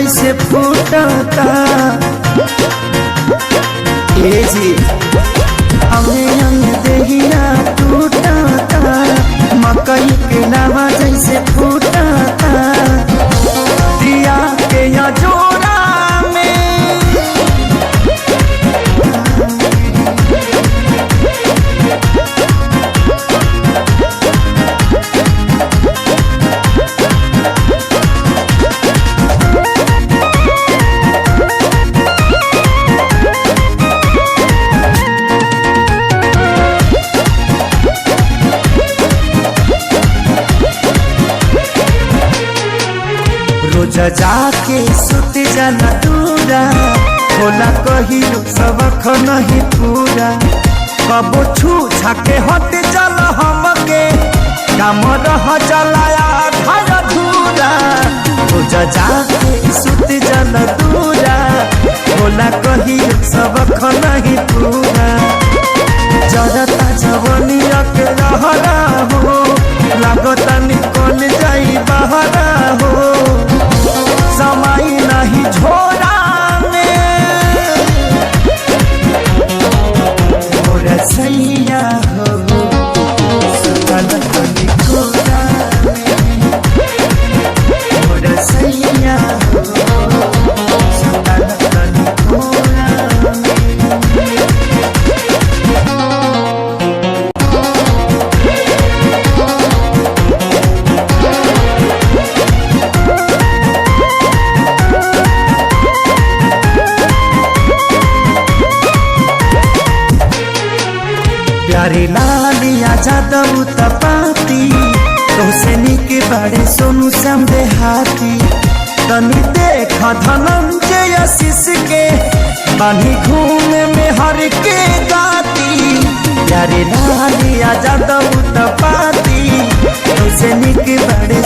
जैसे फूटता ए जी हमें अंग देहिया टूटता मकई के लावा जैसे फूटता दिया के जोड़ा रोज जाके सुत जाना दूरा होला कही सबक नहीं पूरा कबो छू छाके हट चल हमके काम रह चलाया घर धूरा रोज जाके सुत जाना दूरा होला कही सबक नहीं पूरा जरता जवनिया के रहरा हो लागता निकल जाई बहरा हो समय नहीं झोरा और सैया हो सुतल तनी कोरा और सैया हो सुतल तनी कोरा प्यारे लालिया जादव तपाती तोसे निके बड़े सोनू समझे हाथी तनी देखा धनंजय आशीष के बानी घूमे में हर के गाती प्यारे लालिया जादव तपाती तोसे निके बड़े